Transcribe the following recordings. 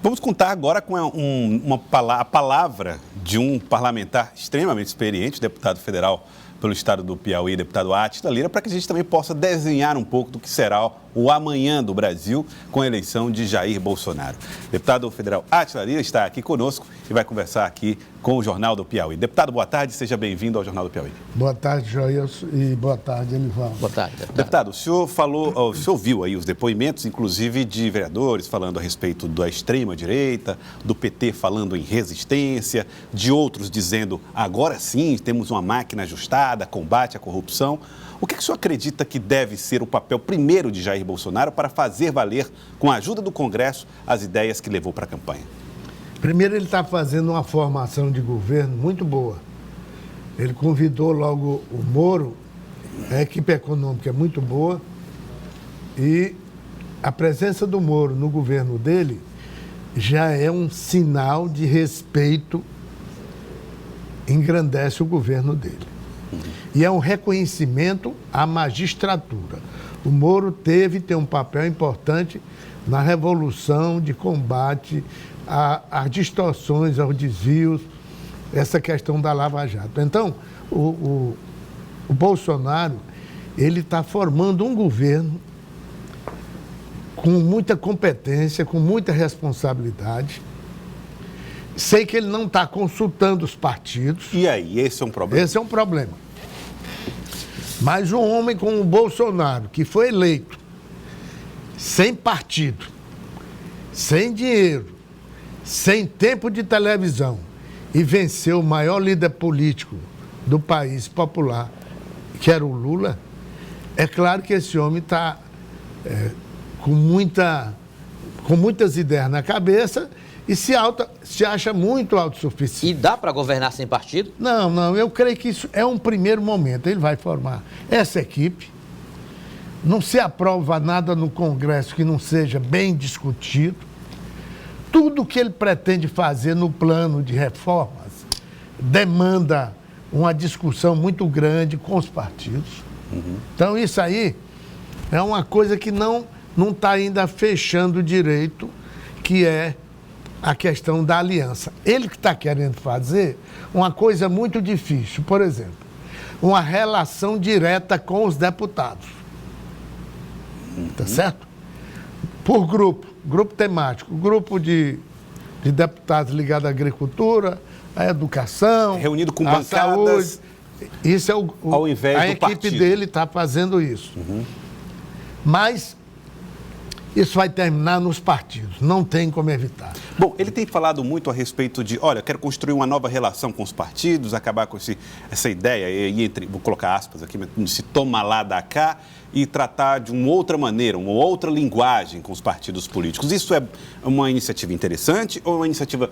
Vamos contar agora com a palavra de um parlamentar extremamente experiente, deputado federal pelo estado do Piauí, deputado Átila Lira, para que a gente também possa desenhar um pouco do que será o amanhã do Brasil com a eleição de Jair Bolsonaro. Deputado federal Átila Lira está aqui conosco e vai conversar aqui com o Jornal do Piauí. Deputado, boa tarde, seja bem-vindo ao Jornal do Piauí. Boa tarde, Joilson, e boa tarde, Elivaldo. Boa tarde, deputado. Deputado, o senhor viu aí os depoimentos, inclusive de vereadores falando a respeito da extrema-direita, do PT falando em resistência, de outros dizendo agora sim temos uma máquina ajustada, combate à corrupção. O que o senhor acredita que deve ser o papel primeiro de Jair Bolsonaro para fazer valer, com a ajuda do Congresso, as ideias que levou para a campanha? Primeiro, ele está fazendo uma formação de governo muito boa. Ele convidou logo o Moro, a equipe econômica é muito boa, e a presença do Moro no governo dele já é um sinal de respeito, engrandece o governo dele. E é um reconhecimento à magistratura. O Moro tem um papel importante na revolução de combate às distorções, aos desvios, essa questão da Lava Jato. Então, o Bolsonaro, ele está formando um governo com muita competência, com muita responsabilidade. Sei que ele não está consultando os partidos. E aí, esse é um problema? Esse é um problema. Mas um homem como o Bolsonaro, que foi eleito sem partido, sem dinheiro, sem tempo de televisão e venceu o maior líder político do país popular, que era o Lula, é claro que esse homem está com muitas ideias na cabeça e se acha muito autossuficiente. E dá para governar sem partido? Não, eu creio que isso é um primeiro momento. Ele vai formar essa equipe. Não se aprova nada no Congresso que não seja bem discutido. Tudo que ele pretende fazer no plano de reformas demanda uma discussão muito grande com os partidos. Então, isso aí é uma coisa que não está ainda fechando direito, que é a questão da aliança. Ele que está querendo fazer uma coisa muito difícil, por exemplo, uma relação direta com os deputados. Tá certo? Por grupo temático, grupo de deputados ligados à agricultura, à educação, reunido com à bancadas. Saúde. Isso é ao invés a do equipe partido. dele está fazendo isso. Mas isso vai terminar nos partidos, não tem como evitar. Bom, ele tem falado muito a respeito de, olha, eu quero construir uma nova relação com os partidos, acabar com essa ideia, vou colocar aspas aqui, se toma lá da cá, e tratar de uma outra maneira, uma outra linguagem com os partidos políticos. Isso é uma iniciativa interessante ou uma iniciativa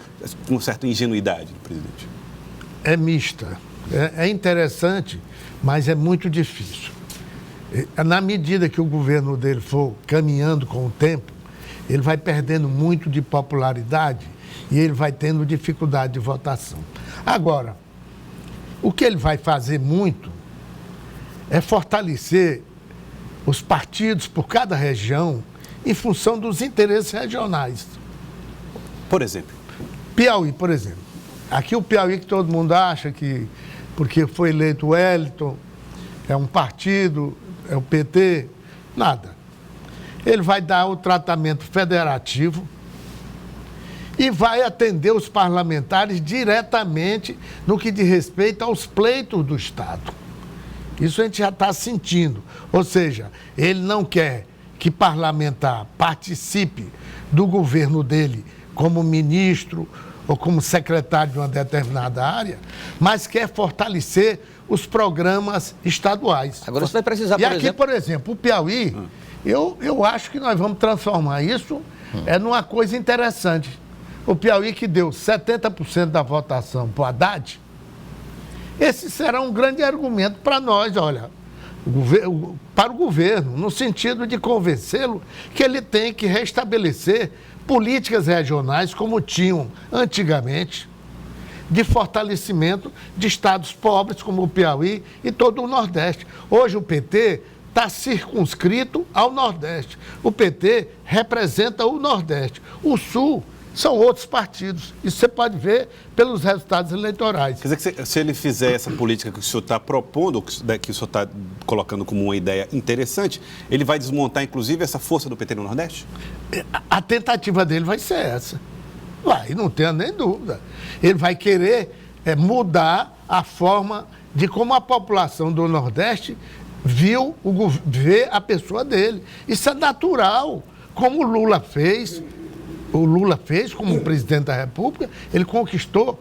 com certa ingenuidade, presidente? É mista. É interessante, mas é muito difícil. Na medida que o governo dele for caminhando com o tempo, ele vai perdendo muito de popularidade e ele vai tendo dificuldade de votação. Agora, o que ele vai fazer muito é fortalecer os partidos por cada região em função dos interesses regionais. Por exemplo? Piauí, por exemplo. Aqui o Piauí que todo mundo acha que, porque foi eleito o Wellington, é um partido, é o PT, nada. Ele vai dar o tratamento federativo e vai atender os parlamentares diretamente no que diz respeito aos pleitos do Estado. Isso a gente já está sentindo. Ou seja, ele não quer que parlamentar participe do governo dele como ministro ou como secretário de uma determinada área, mas quer fortalecer os programas estaduais. Agora você vai precisar, por exemplo, o Piauí, eu acho que nós vamos transformar isso numa coisa interessante. O Piauí que deu 70% da votação para o Haddad, esse será um grande argumento para nós, olha, para o governo, no sentido de convencê-lo que ele tem que restabelecer políticas regionais como tinham antigamente, de fortalecimento de estados pobres como o Piauí e todo o Nordeste. Hoje o PT está circunscrito ao Nordeste. O PT representa o Nordeste. O Sul são outros partidos. Isso você pode ver pelos resultados eleitorais. Quer dizer que se ele fizer essa política que o senhor está propondo, que o senhor está colocando como uma ideia interessante, ele vai desmontar, inclusive, essa força do PT no Nordeste? A tentativa dele vai ser essa. Vai, não tenha nem dúvida. Ele vai querer mudar a forma de como a população do Nordeste vê a pessoa dele. Isso é natural. Como o Lula fez como presidente da República, ele conquistou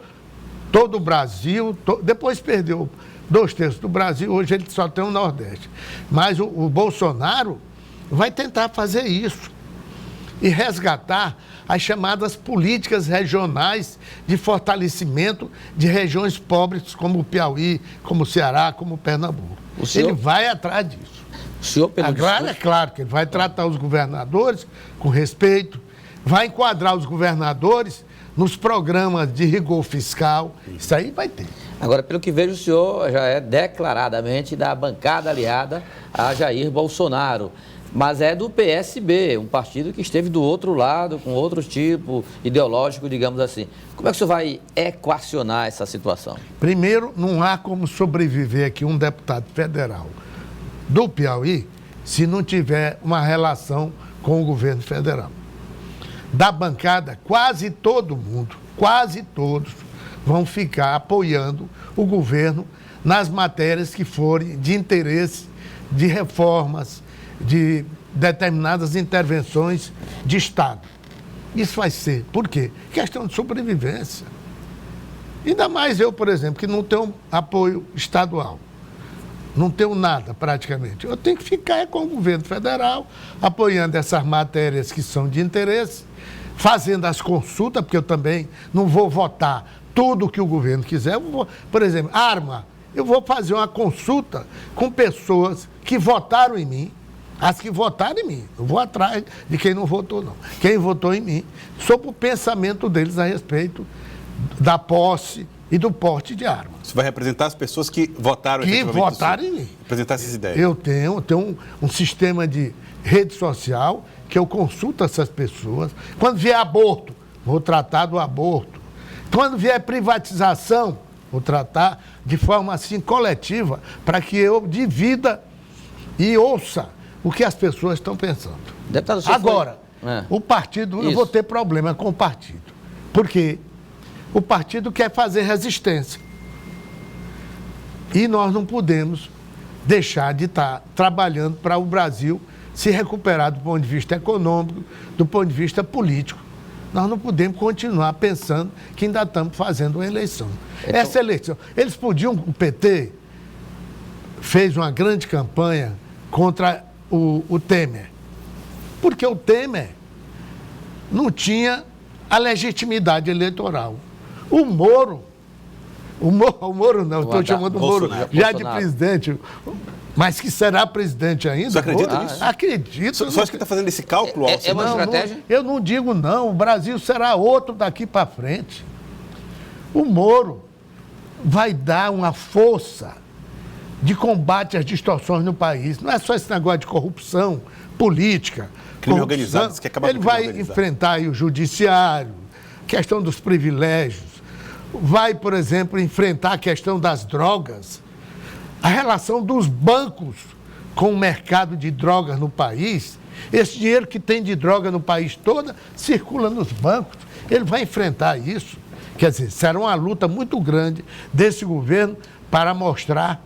todo o Brasil, depois perdeu 2/3 do Brasil, hoje ele só tem o Nordeste. Mas o Bolsonaro vai tentar fazer isso e resgatar as chamadas políticas regionais de fortalecimento de regiões pobres como o Piauí, como o Ceará, como o Pernambuco. Ele vai atrás disso. Agora, é claro que ele vai tratar os governadores com respeito, vai enquadrar os governadores nos programas de rigor fiscal, isso aí vai ter. Agora, pelo que vejo, o senhor já é declaradamente da bancada aliada a Jair Bolsonaro, mas é do PSB, um partido que esteve do outro lado, com outro tipo ideológico, digamos assim. Como é que o senhor vai equacionar essa situação? Primeiro, não há como sobreviver aqui um deputado federal do Piauí se não tiver uma relação com o governo federal. Da bancada, quase todo mundo, quase todos, vão ficar apoiando o governo nas matérias que forem de interesse de reformas, de determinadas intervenções de Estado. Isso vai ser. Por quê? Questão de sobrevivência. Ainda mais eu, por exemplo, que não tenho apoio estadual. Não tenho nada, praticamente. Eu tenho que ficar com o governo federal, apoiando essas matérias que são de interesse, fazendo as consultas, porque eu também não vou votar tudo que o governo quiser. Por exemplo, arma, eu vou fazer uma consulta com pessoas que votaram em mim, as que votaram em mim. Eu vou atrás de quem não votou, não. Quem votou em mim, sobre o pensamento deles a respeito da posse e do porte de arma. Você vai representar as pessoas que votaram em mim. Representar essas ideias. Eu tenho um sistema de rede social que eu consulto essas pessoas. Quando vier aborto, vou tratar do aborto. Quando vier privatização, vou tratar de forma assim coletiva, para que eu divida e ouça o que as pessoas estão pensando. Deputado, agora, o partido, eu vou ter problema com o partido. Porque o partido quer fazer resistência. E nós não podemos deixar de estar trabalhando para o Brasil se recuperar do ponto de vista econômico, do ponto de vista político. Nós não podemos continuar pensando que ainda estamos fazendo uma eleição. Então, essa eleição, eles podiam, o PT fez uma grande campanha contra o Temer. Porque o Temer não tinha a legitimidade eleitoral. O Moro não, estou chamando o Moro já de presidente, mas que será presidente ainda. Você acredita nisso? Acredito. Só acho que está fazendo esse cálculo? É uma estratégia? Eu não digo não, o Brasil será outro daqui para frente. O Moro vai dar uma força de combate às distorções no país. Não é só esse negócio de corrupção política. Crime organizado, que acaba ele vai enfrentar aí o judiciário, questão dos privilégios, vai, por exemplo, enfrentar a questão das drogas, a relação dos bancos com o mercado de drogas no país. Esse dinheiro que tem de droga no país todo circula nos bancos. Ele vai enfrentar isso. Quer dizer, será uma luta muito grande desse governo para mostrar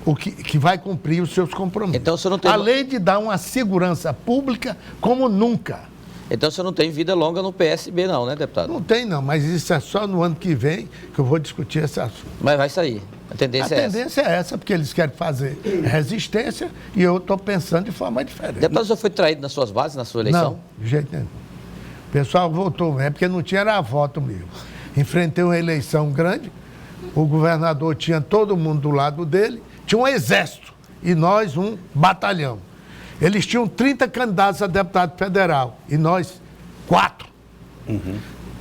o que vai cumprir os seus compromissos. Então, você não tem... Além de dar uma segurança pública como nunca. Então você não tem vida longa no PSB não, né, deputado? Não tem não, mas isso é só no ano que vem que eu vou discutir esse assunto. Mas vai sair. A tendência é essa. A tendência é essa, porque eles querem fazer resistência e eu estou pensando de forma diferente. Deputado, você foi traído nas suas bases, na sua eleição? Não, de jeito nenhum. O pessoal votou, porque não tinha era voto mesmo. Enfrentei uma eleição grande, o governador tinha todo mundo do lado dele, tinha um exército e nós um batalhão. Eles tinham 30 candidatos a deputado federal e nós 4.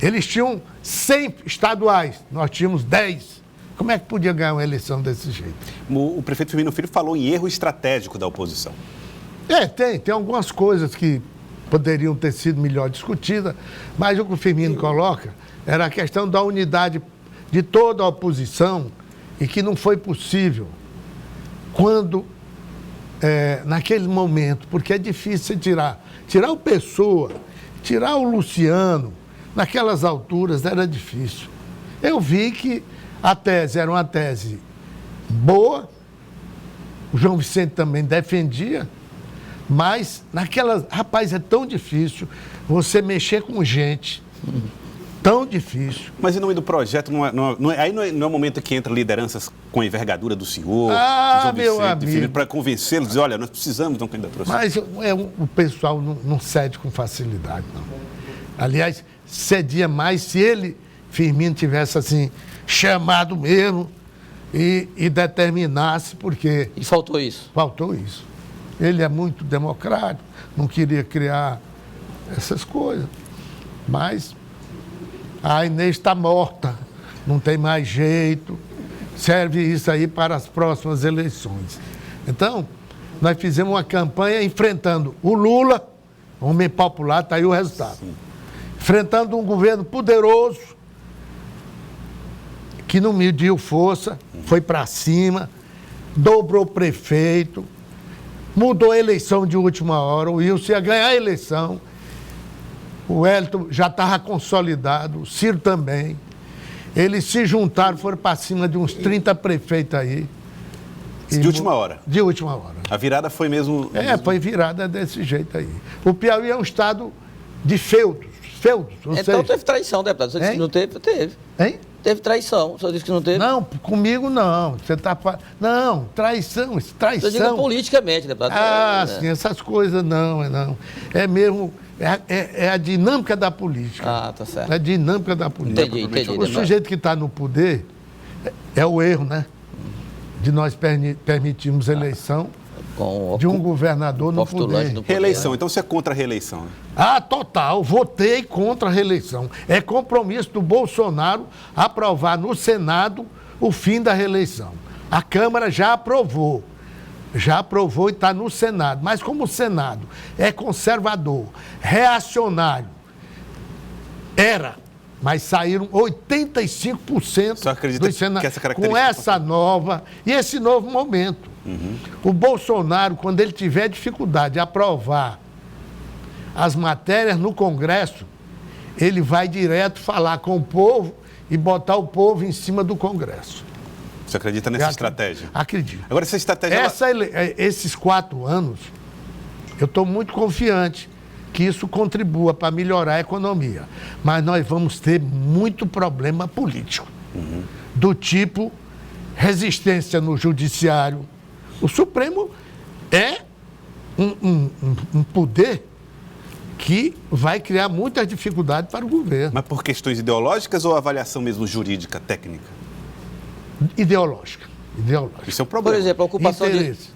Eles tinham 100 estaduais, nós tínhamos 10. Como é que podia ganhar uma eleição desse jeito? O prefeito Firmino Filho falou em erro estratégico da oposição. Tem algumas coisas que poderiam ter sido melhor discutidas, mas o que o Firmino coloca era a questão da unidade de toda a oposição e que não foi possível quando, naquele momento, porque é difícil tirar o Pessoa, tirar o Luciano, naquelas alturas era difícil. Eu vi que a tese era uma tese boa, o João Vicente também defendia, mas rapaz, é tão difícil você mexer com gente, tão difícil. Mas em nome do projeto, aí não é o momento que entra lideranças com a envergadura do senhor, João meu amigo, para convencê-los, dizer, olha, nós precisamos de uma candidatura. Mas o pessoal não cede com facilidade, não. Aliás, cedia mais se ele, Firmino, tivesse assim, chamado mesmo e determinasse, porque... E faltou isso? Faltou isso. Ele é muito democrático, não queria criar essas coisas. Mas a Inês está morta, não tem mais jeito. Serve isso aí para as próximas eleições. Então, nós fizemos uma campanha enfrentando o Lula, homem popular, está aí o resultado. Sim. Enfrentando um governo poderoso, que não mediu força, foi para cima, dobrou prefeito, mudou a eleição de última hora, o Wilson ia ganhar a eleição, o Wellington já estava consolidado, o Ciro também. Eles se juntaram, foram para cima de uns 30 prefeitos aí. De última hora? De última hora. A virada foi mesmo... Foi virada desse jeito aí. O Piauí é um estado de feudos. Então teve traição, deputado. Você disse que não teve? Teve. Hein? Teve traição. Você disse que não teve? Não, comigo não. Você está falando. Não, traição. Você diga politicamente, deputado. Sim, essas coisas não. É mesmo. É a dinâmica da política. Tá certo. É a dinâmica da política. Entendi. O sujeito que está no poder é o erro, né? De nós permitirmos eleição de um governador no poder. Reeleição, então você é contra a reeleição? Né? Total. Votei contra a reeleição. É compromisso do Bolsonaro aprovar no Senado o fim da reeleição. A Câmara já aprovou e está no Senado. Mas como o Senado é conservador, reacionário, mas saíram 85% Só acredita dos senadores que essa característica... com essa nova e esse novo momento. O Bolsonaro, quando ele tiver dificuldade de aprovar as matérias no Congresso, ele vai direto falar com o povo e botar o povo em cima do Congresso. Você acredita nessa estratégia? Acredito. Agora, essa estratégia... Esses 4 anos, eu estou muito confiante que isso contribua para melhorar a economia. Mas nós vamos ter muito problema político. Do tipo resistência no judiciário. O Supremo é um poder que vai criar muitas dificuldades para o governo. Mas por questões ideológicas ou avaliação mesmo jurídica, técnica? Ideológica. Isso é um problema. Por exemplo, a ocupação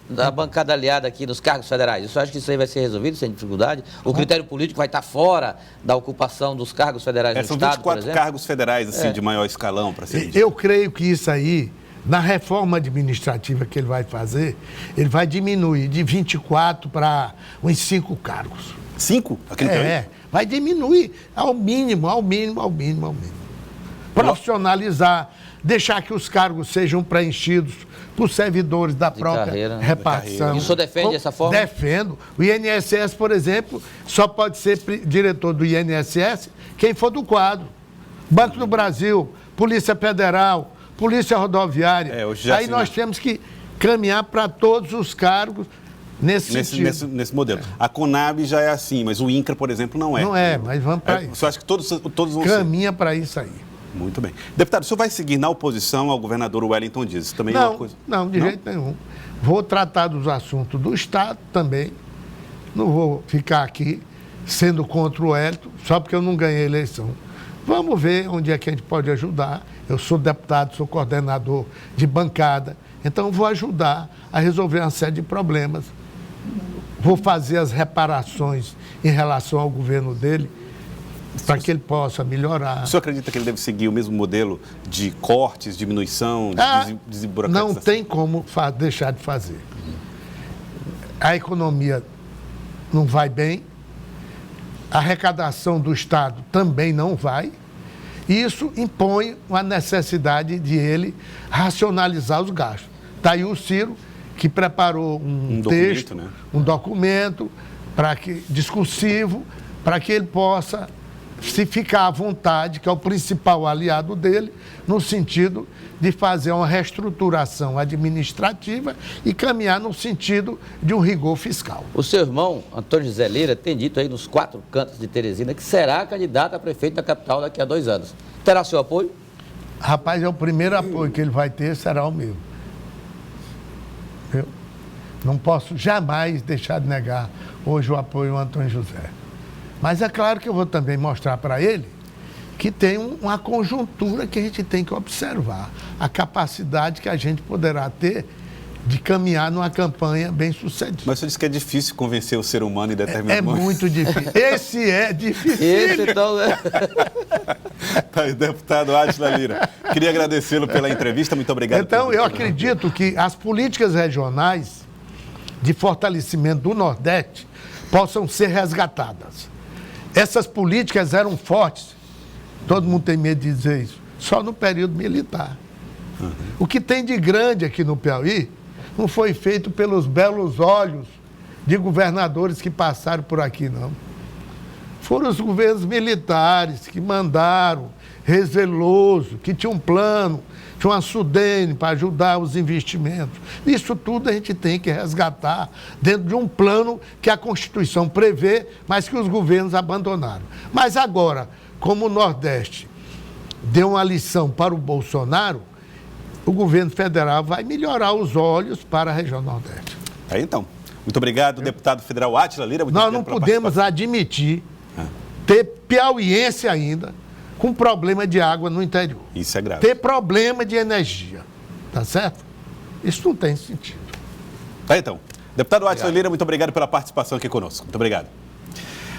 da bancada aliada aqui nos cargos federais. Você acha que isso aí vai ser resolvido sem dificuldade? O critério político vai estar fora da ocupação dos cargos federais no Estado, por exemplo? São 24 cargos federais, assim, de maior escalão, para ser dito. Eu creio que isso aí, na reforma administrativa que ele vai fazer, ele vai diminuir de 24 para uns 5 cargos. 5? Vai diminuir ao mínimo. Profissionalizar, deixar que os cargos sejam preenchidos por servidores da própria repartição. E o senhor defende essa forma? Defendo. O INSS, por exemplo, só pode ser diretor do INSS quem for do quadro. Banco do Brasil, Polícia Federal, Polícia Rodoviária. Aí nós temos que caminhar para todos os cargos nesse modelo. A Conab já é assim, mas o INCRA, por exemplo, não é. Não é, mas vamos para isso. Você acha que todos vão caminha para isso aí. Muito bem. Deputado, o senhor vai seguir na oposição ao governador Wellington Dias? Também é uma coisa... Não, de jeito nenhum. Vou tratar dos assuntos do Estado também. Não vou ficar aqui sendo contra o Wellington, só porque eu não ganhei a eleição. Vamos ver onde é que a gente pode ajudar. Eu sou deputado, sou coordenador de bancada, então vou ajudar a resolver uma série de problemas. Vou fazer as reparações em relação ao governo dele, para que ele possa melhorar. O senhor acredita que ele deve seguir o mesmo modelo de cortes, diminuição, de desburocratização? Não tem como deixar de fazer. A economia não vai bem, a arrecadação do Estado também não vai. Isso impõe a necessidade de ele racionalizar os gastos. Está aí o Ciro, que preparou um texto, né? um documento discursivo, para que ele possa se ficar à vontade, que é o principal aliado dele, no sentido de fazer uma reestruturação administrativa e caminhar no sentido de um rigor fiscal. O seu irmão, Antônio José Lira, tem dito aí nos 4 cantos de Teresina que será candidato a prefeito da capital daqui a 2 anos. Terá seu apoio? Rapaz, é o primeiro apoio que ele vai ter, será o meu. Eu não posso jamais deixar de negar hoje o apoio ao Antônio José. Mas é claro que eu vou também mostrar para ele que tem uma conjuntura que a gente tem que observar. A capacidade que a gente poderá ter de caminhar numa campanha bem sucedida. Mas você disse que é difícil convencer o ser humano em determinado É momento. muito difícil. Esse é difícil. Esse, então, né? Tá aí, deputado Átila Lira. Queria agradecê-lo pela entrevista. Muito obrigado. Então, eu acredito que as políticas regionais de fortalecimento do Nordeste possam ser resgatadas. Essas políticas eram fortes, todo mundo tem medo de dizer isso, só no período militar. O que tem de grande aqui no Piauí não foi feito pelos belos olhos de governadores que passaram por aqui, não. Foram os governos militares que mandaram, Rezeloso, que tinha um plano, tinha uma Sudene para ajudar os investimentos. Isso tudo a gente tem que resgatar dentro de um plano que a Constituição prevê, mas que os governos abandonaram. Mas agora, como o Nordeste deu uma lição para o Bolsonaro, o governo federal vai melhorar os olhos para a região Nordeste. Aí então. Muito obrigado, deputado federal Átila Lira. Muito Nós não podemos admitir ter piauiense ainda com problema de água no interior. Isso é grave. Ter problema de energia. Tá certo? Isso não tem sentido. Tá então. Deputado Átila Lira, muito obrigado pela participação aqui conosco. Muito obrigado.